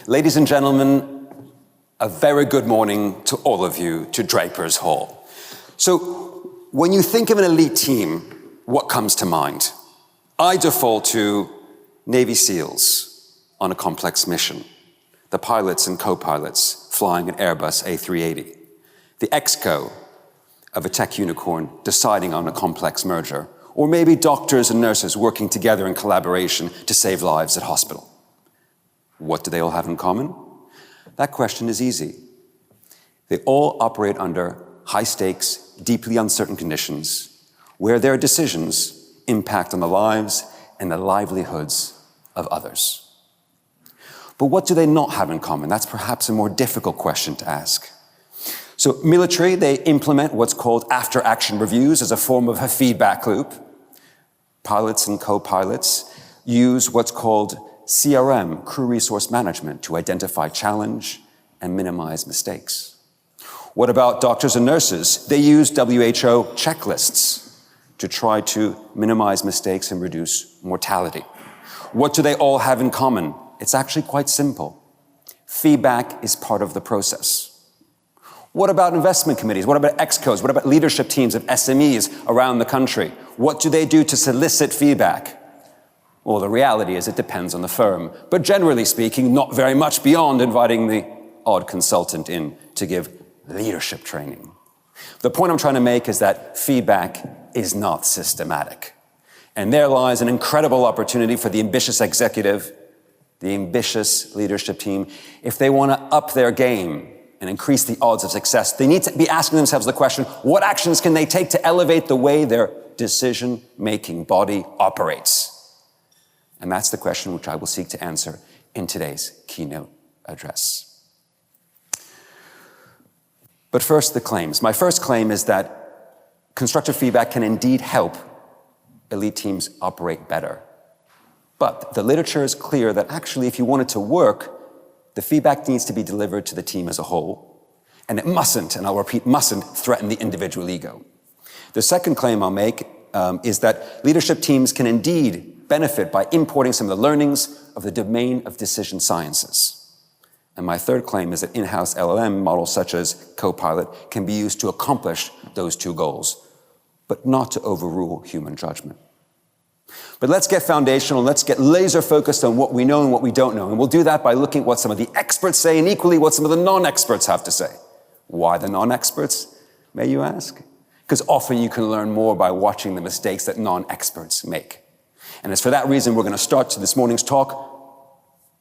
Ladies and gentlemen, a very good morning to all of you, to Draper's Hall. So, when you think of an elite team, what comes to mind? I default to Navy SEALs on a complex mission, the pilots and co-pilots flying an Airbus A380, the exco of a tech unicorn deciding on a complex merger, or maybe doctors and nurses working together in collaboration to save lives at hospital. What do they all have in common? That question is easy. They all operate under high-stakes, deeply uncertain conditions where their decisions impact on the lives and the livelihoods of others. But what do they not have in common? That's perhaps a more difficult question to ask. So military, they implement what's called after-action reviews as a form of a feedback loop. Pilots and co-pilots use what's called CRM, crew resource management, to identify challenge and minimize mistakes. What about doctors and nurses? They use WHO checklists to try to minimize mistakes and reduce mortality. What do they all have in common? It's actually quite simple. Feedback is part of the process. What about investment committees? What about excos? What about leadership teams of SMEs around the country? What do they do to solicit feedback? Well, the reality is it depends on the firm. But generally speaking, not very much beyond inviting the odd consultant in to give leadership training. The point I'm trying to make is that feedback is not systematic. And there lies an incredible opportunity for the ambitious executive, the ambitious leadership team. If they want to up their game and increase the odds of success, they need to be asking themselves the question, what actions can they take to elevate the way their decision-making body operates? And that's the question which I will seek to answer in today's keynote address. But first, the claims. My first claim is that constructive feedback can indeed help elite teams operate better. But the literature is clear that actually, if you want it to work, the feedback needs to be delivered to the team as a whole, and it mustn't, and I'll repeat, mustn't threaten the individual ego. The second claim I'll make is that leadership teams can indeed benefit by importing some of the learnings of the domain of decision sciences. And my third claim is that in-house LLM models such as Copilot can be used to accomplish those two goals, but not to overrule human judgment. But let's get foundational, let's get laser focused on what we know and what we don't know. And we'll do that by looking at what some of the experts say and equally what some of the non-experts have to say. Why the non-experts, may you ask? Because often you can learn more by watching the mistakes that non-experts make. And it's for that reason we're going to start this morning's talk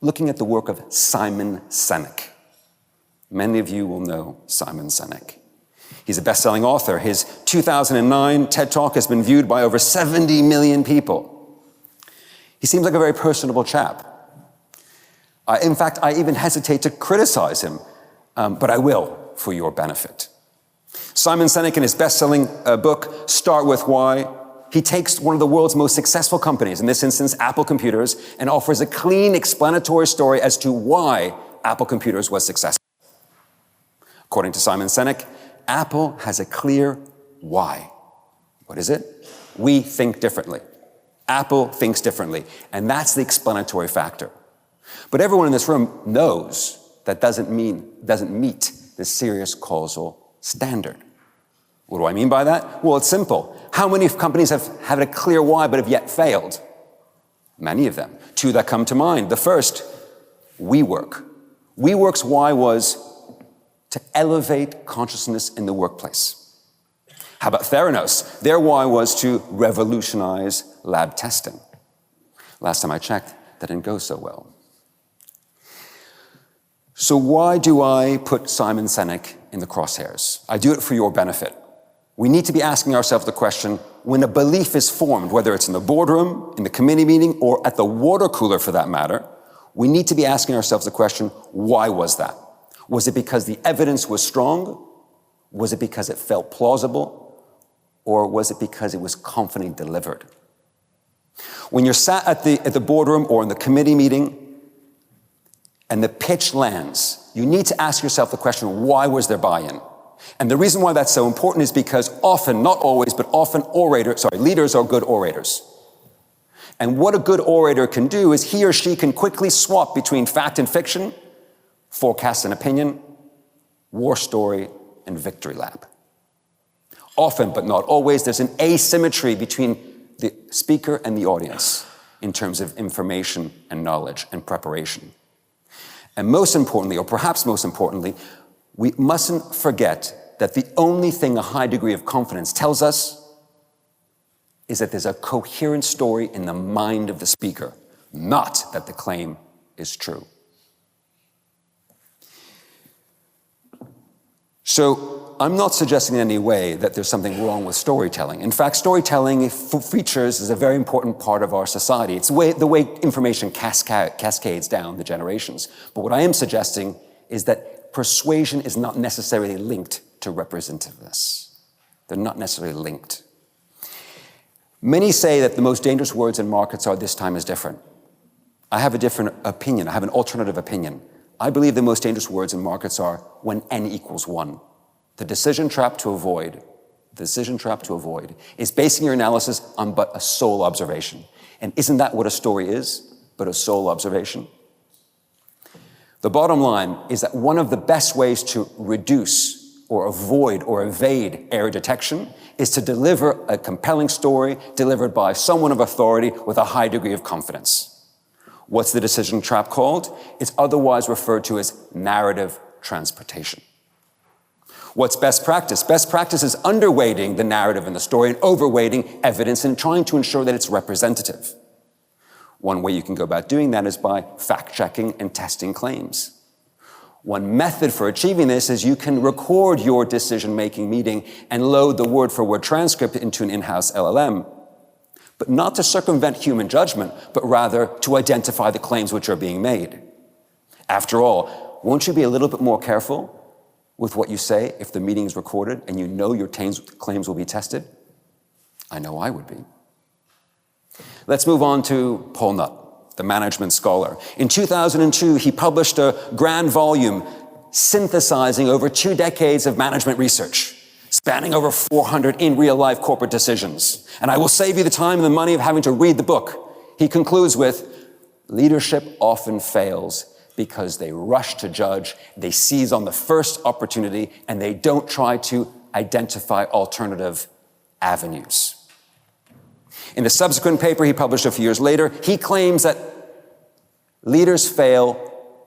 looking at the work of Simon Sinek. Many of you will know Simon Sinek. He's a best-selling author. His 2009 TED Talk has been viewed by over 70 million people. He seems like a very personable chap. In fact, I even hesitate to criticize him, but I will for your benefit. Simon Sinek, in his best-selling book, Start With Why, he takes one of the world's most successful companies, in this instance, Apple Computers, and offers a clean, explanatory story as to why Apple Computers was successful. According to Simon Sinek, Apple has a clear why. What is it? We think differently. Apple thinks differently, and that's the explanatory factor. But everyone in this room knows that doesn't meet the serious causal standard. What do I mean by that? Well, it's simple. How many companies have had a clear why but have yet failed? Many of them. Two that come to mind. The first, WeWork. WeWork's why was to elevate consciousness in the workplace. How about Theranos? Their why was to revolutionize lab testing. Last time I checked, that didn't go so well. So why do I put Simon Sinek in the crosshairs? I do it for your benefit. We need to be asking ourselves the question, when a belief is formed, whether it's in the boardroom, in the committee meeting, or at the water cooler for that matter, we need to be asking ourselves the question, why was that? Was it because the evidence was strong? Was it because it felt plausible? Or was it because it was confidently delivered? When you're sat at the boardroom or in the committee meeting and the pitch lands, you need to ask yourself the question, why was there buy-in? And the reason why that's so important is because often, not always, but often leaders are good orators. And what a good orator can do is he or she can quickly swap between fact and fiction forecast and opinion, war story, and victory lap. Often, but not always, there's an asymmetry between the speaker and the audience in terms of information and knowledge and preparation. And most importantly, or perhaps most importantly, we mustn't forget that the only thing a high degree of confidence tells us is that there's a coherent story in the mind of the speaker, not that the claim is true. So I'm not suggesting in any way that there's something wrong with storytelling. In fact, storytelling features is a very important part of our society. It's the way information cascades down the generations. But what I am suggesting is that persuasion is not necessarily linked to representativeness. They're not necessarily linked. Many say that the most dangerous words in markets are "this time is different." I have a different opinion. I have an alternative opinion. I believe the most dangerous words in markets are "when n equals 1." The decision trap to avoid is basing your analysis on but a sole observation. And isn't that what a story is, but a sole observation? The bottom line is that one of the best ways to reduce or avoid or evade error detection is to deliver a compelling story delivered by someone of authority with a high degree of confidence. What's the decision trap called? It's otherwise referred to as narrative transportation. What's best practice? Best practice is underweighting the narrative in the story and overweighting evidence and trying to ensure that it's representative. One way you can go about doing that is by fact-checking and testing claims. One method for achieving this is you can record your decision-making meeting and load the word-for-word transcript into an in-house LLM, but not to circumvent human judgment, but rather to identify the claims which are being made. After all, won't you be a little bit more careful with what you say if the meeting is recorded and you know your claims will be tested? I know I would be. Let's move on to Paul Nutt, the management scholar. In 2002, he published a grand volume synthesizing over 2 decades of management research, spanning over 400 in real-life corporate decisions. And I will save you the time and the money of having to read the book. He concludes with, "Leadership often fails because they rush to judge, they seize on the first opportunity, and they don't try to identify alternative avenues." In a subsequent paper he published a few years later, he claims that leaders fail,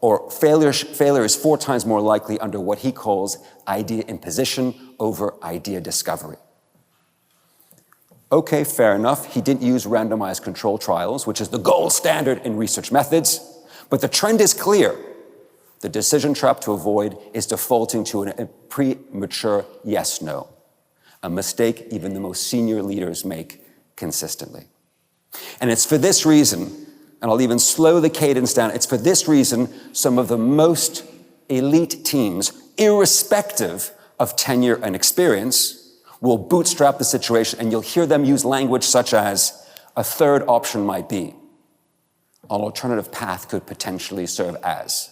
or failure is 4 times more likely under what he calls idea imposition over idea discovery. Okay, fair enough. He didn't use randomized control trials, which is the gold standard in research methods. But the trend is clear. The decision trap to avoid is defaulting to a premature yes-no, a mistake even the most senior leaders make consistently. And it's for this reason, and I'll even slow the cadence down, it's for this reason some of the most elite teams, irrespective of tenure and experience, will bootstrap the situation, and you'll hear them use language such as, "a third option might be. An alternative path could potentially serve as."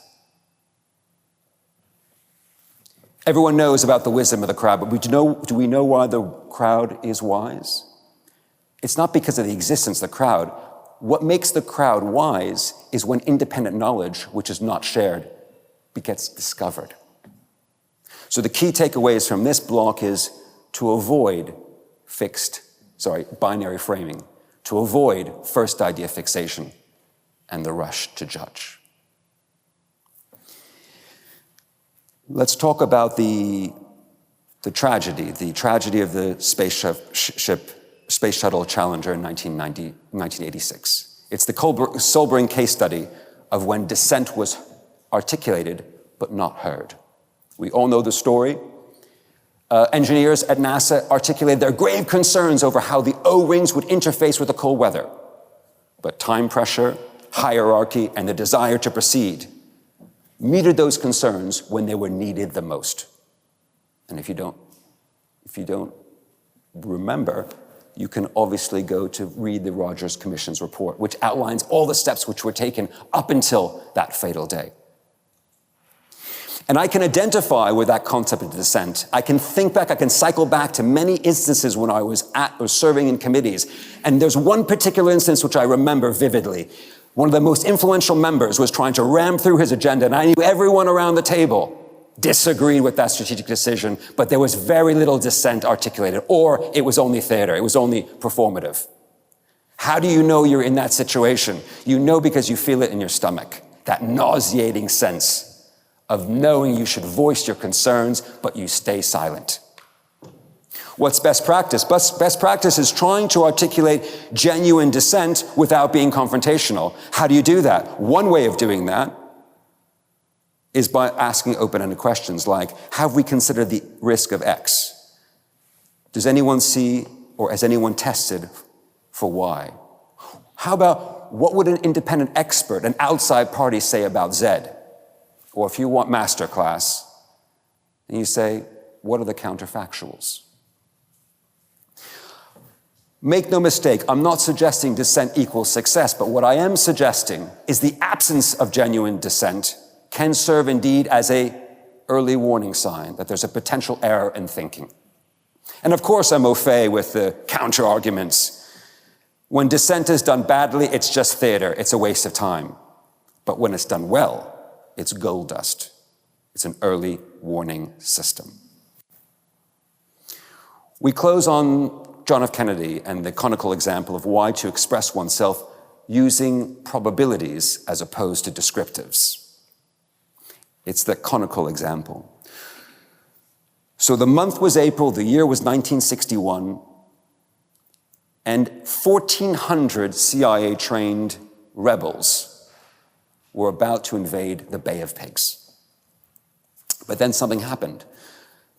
Everyone knows about the wisdom of the crowd, but do we know why the crowd is wise? It's not because of the existence of the crowd. What makes the crowd wise is when independent knowledge, which is not shared, gets discovered. So the key takeaways from this block is to avoid binary framing, to avoid first idea fixation, and the rush to judge. Let's talk about the tragedy of the Space Shuttle Challenger in 1986. It's the sobering case study of when dissent was articulated but not heard. We all know the story. Engineers at NASA articulated their grave concerns over how the O-rings would interface with the cold weather. But time pressure, hierarchy, and the desire to proceed muted those concerns when they were needed the most. And if you don't remember, you can obviously go to read the Rogers Commission's report, which outlines all the steps which were taken up until that fatal day. And I can identify with that concept of dissent. I can think back, I can cycle back to many instances when I was serving in committees. And there's one particular instance which I remember vividly. One of the most influential members was trying to ram through his agenda, and I knew everyone around the table disagreed with that strategic decision, but there was very little dissent articulated, or it was only theater, it was only performative. How do you know you're in that situation? You know because you feel it in your stomach, that nauseating sense of knowing you should voice your concerns, but you stay silent. What's best practice? Best practice is trying to articulate genuine dissent without being confrontational. How do you do that? One way of doing that is by asking open-ended questions like, have we considered the risk of X? Does anyone see or has anyone tested for Y? How about what would an independent expert, an outside party say about Z? Or if you want masterclass, and you say, what are the counterfactuals? Make no mistake, I'm not suggesting dissent equals success, but what I am suggesting is the absence of genuine dissent can serve indeed as an early warning sign that there's a potential error in thinking. And of course I'm au fait with the counter-arguments. When dissent is done badly, it's just theater, it's a waste of time. But when it's done well, it's gold dust. It's an early warning system. We close on John F. Kennedy and the conical example of why to express oneself using probabilities as opposed to descriptives. It's the conical example. So the month was April, the year was 1961, and 1,400 CIA-trained rebels were about to invade the Bay of Pigs. But then something happened.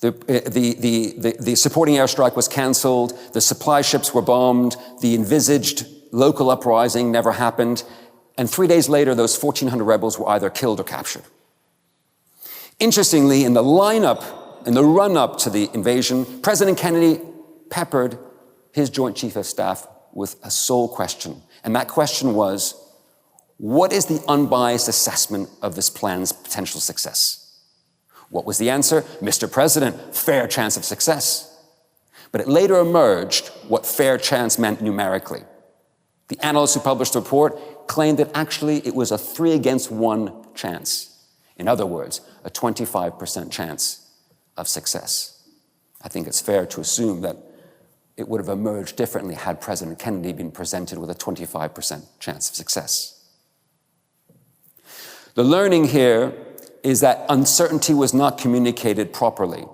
The supporting airstrike was canceled, the supply ships were bombed, the envisaged local uprising never happened, and 3 days later, those 1,400 rebels were either killed or captured. Interestingly, in the run-up to the invasion, President Kennedy peppered his Joint Chief of Staff with a sole question. And that question was, what is the unbiased assessment of this plan's potential success? What was the answer? Mr. President, fair chance of success. But it later emerged what fair chance meant numerically. The analysts who published the report claimed that actually it was a 3-against-1 chance. In other words, a 25% chance of success. I think it's fair to assume that it would have emerged differently had President Kennedy been presented with a 25% chance of success. The learning here is that uncertainty was not communicated properly.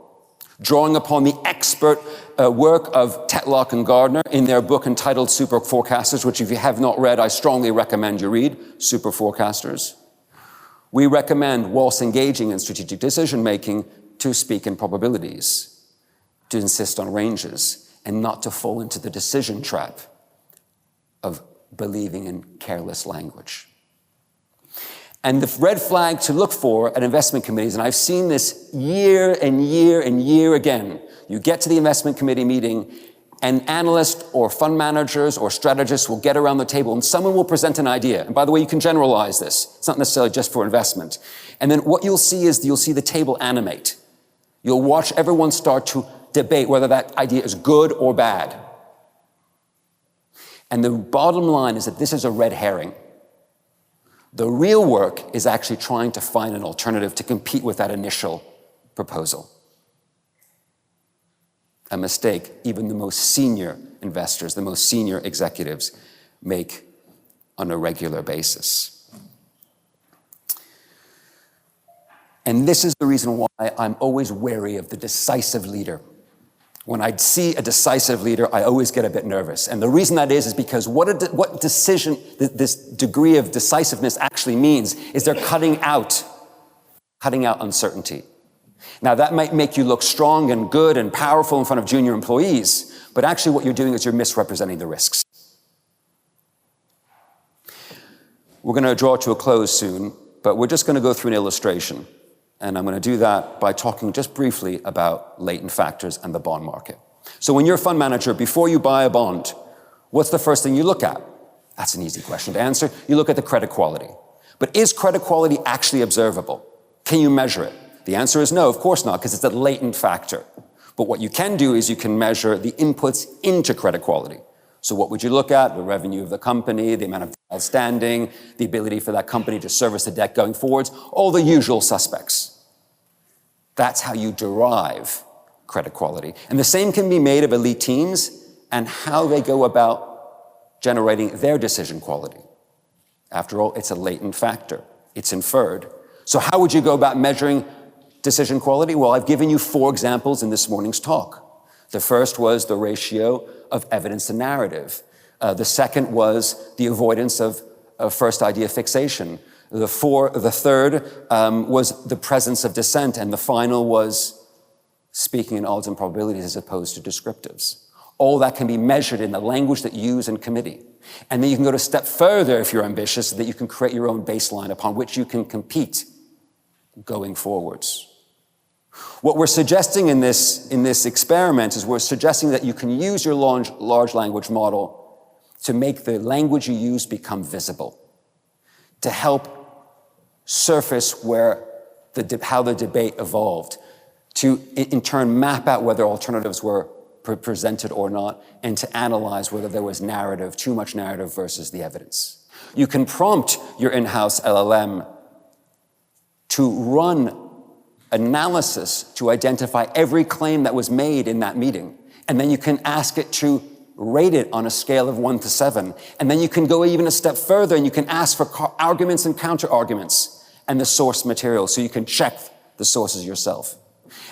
Drawing upon the expert work of Tetlock and Gardner in their book entitled Super Forecasters, which if you have not read, I strongly recommend you read, Super Forecasters. We recommend, whilst engaging in strategic decision-making, to speak in probabilities, to insist on ranges, and not to fall into the decision trap of believing in careless language. And the red flag to look for at investment committees, and I've seen this year and year and year again, you get to the investment committee meeting, and analysts or fund managers or strategists will get around the table and someone will present an idea. And by the way, you can generalize this. It's not necessarily just for investment. And then what you'll see is you'll see the table animate. You'll watch everyone start to debate whether that idea is good or bad. And the bottom line is that this is a red herring. The real work is actually trying to find an alternative to compete with that initial proposal. A mistake even the most senior investors, the most senior executives make on a regular basis. And this is the reason why I'm always wary of the decisive leader. When I see a decisive leader, I always get a bit nervous. And the reason that is because what decision, this degree of decisiveness actually means is they're cutting out uncertainty. Now, that might make you look strong and good and powerful in front of junior employees, but actually what you're doing is you're misrepresenting the risks. We're going to draw to a close soon, but we're just going to go through an illustration. And I'm going to do that by talking just briefly about latent factors and the bond market. So when you're a fund manager, before you buy a bond, what's the first thing you look at? That's an easy question to answer. You look at the credit quality. But is credit quality actually observable? Can you measure it? The answer is no, of course not, because it's a latent factor. But what you can do is you can measure the inputs into credit quality. So what would you look at? The revenue of the company, the amount of debt outstanding, the ability for that company to service the debt going forwards, all the usual suspects. That's how you derive credit quality. And the same can be made of elite teams and how they go about generating their decision quality. After all, it's a latent factor. It's inferred. So how would you go about measuring decision quality? Well, I've given you 4 examples in this morning's talk. The first was the ratio of evidence to narrative. The second was the avoidance of first idea fixation. The third was the presence of dissent. And the final was speaking in odds and probabilities as opposed to descriptives. All that can be measured in the language that you use in committee. And then you can go a step further if you're ambitious, so that you can create your own baseline upon which you can compete going forwards. What we're suggesting in this experiment is we're suggesting that you can use your large language model to make the language you use become visible, to help surface how the debate evolved, to in turn map out whether alternatives were presented or not, and to analyze whether there was narrative, too much narrative versus the evidence. You can prompt your in-house LLM to run analysis to identify every claim that was made in that meeting. And then you can ask it to rate it on a scale of 1 to 7. And then you can go even a step further and you can ask for arguments and counter-arguments and the source material so you can check the sources yourself.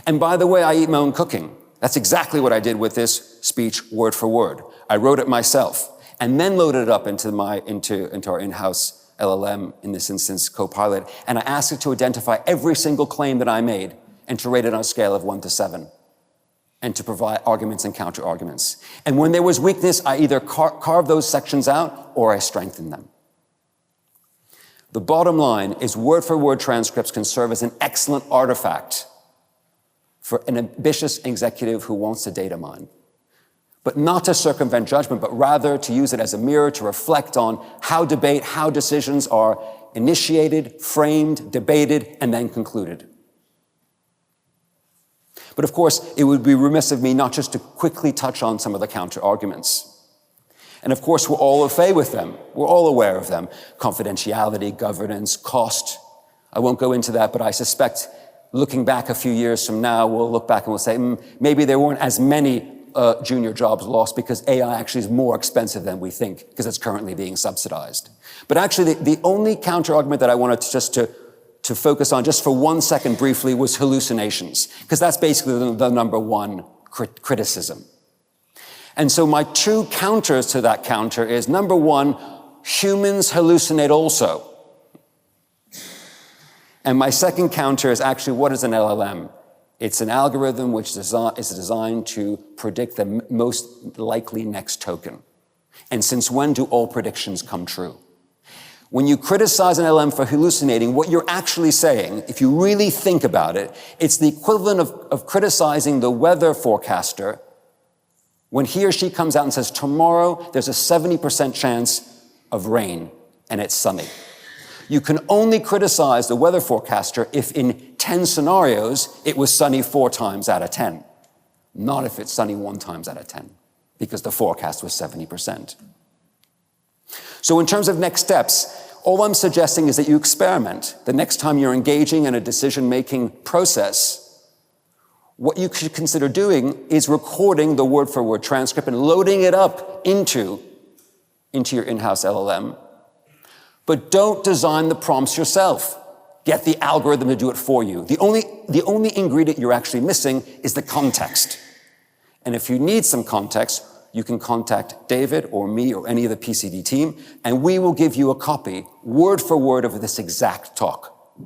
And by the way, I eat my own cooking. That's exactly what I did with this speech word for word. I wrote it myself and then loaded it up into our in-house LLM, in this instance, Copilot, and I asked it to identify every single claim that I made and to rate it on a scale of 1 to 7 and to provide arguments and counter-arguments. And when there was weakness, I either carved those sections out or I strengthened them. The bottom line is word-for-word transcripts can serve as an excellent artifact for an ambitious executive who wants to data mine, but not to circumvent judgment, but rather to use it as a mirror to reflect on how decisions are initiated, framed, debated, and then concluded. But of course, it would be remiss of me not just to quickly touch on some of the counter-arguments. And of course, we're all au fait with them. We're all aware of them. Confidentiality, governance, cost. I won't go into that, but I suspect looking back a few years from now, we'll look back and we'll say, maybe there weren't as many junior jobs lost because AI actually is more expensive than we think because it's currently being subsidized. But actually, the only counter-argument that I wanted to focus on just for 1 second briefly was hallucinations, because that's basically the number one criticism. And so my 2 counters to that counter is, number 1, humans hallucinate also. And my second counter is actually, what is an LLM? It's an algorithm which is designed to predict the most likely next token. And since when do all predictions come true? When you criticize an LLM for hallucinating, what you're actually saying, if you really think about it, it's the equivalent of criticizing the weather forecaster when he or she comes out and says, tomorrow there's a 70% chance of rain and it's sunny. You can only criticize the weather forecaster if in 10 scenarios it was sunny 4 times out of 10, not if it's sunny 1 times out of 10, because the forecast was 70%. So in terms of next steps, all I'm suggesting is that you experiment. The next time you're engaging in a decision-making process, what you should consider doing is recording the word-for-word transcript and loading it up into your in-house LLM. But don't design the prompts yourself. Get the algorithm to do it for you. The only ingredient you're actually missing is the context. And if you need some context, you can contact David or me or any of the PCD team, and we will give you a copy, word for word, of this exact talk,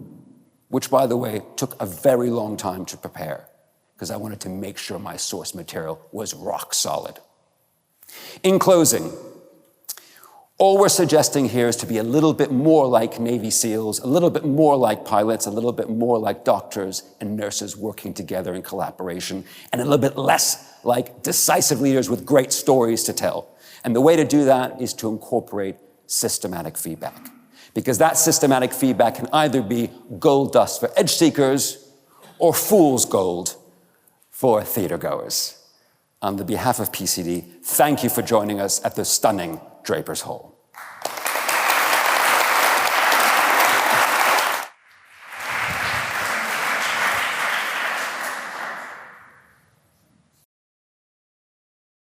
which, by the way, took a very long time to prepare because I wanted to make sure my source material was rock solid. In closing, all we're suggesting here is to be a little bit more like Navy SEALs, a little bit more like pilots, a little bit more like doctors and nurses working together in collaboration, and a little bit less like decisive leaders with great stories to tell. And the way to do that is to incorporate systematic feedback, because that systematic feedback can either be gold dust for edge seekers or fool's gold for theater goers. On the behalf of PCD, thank you for joining us at the stunning Draper's Hall.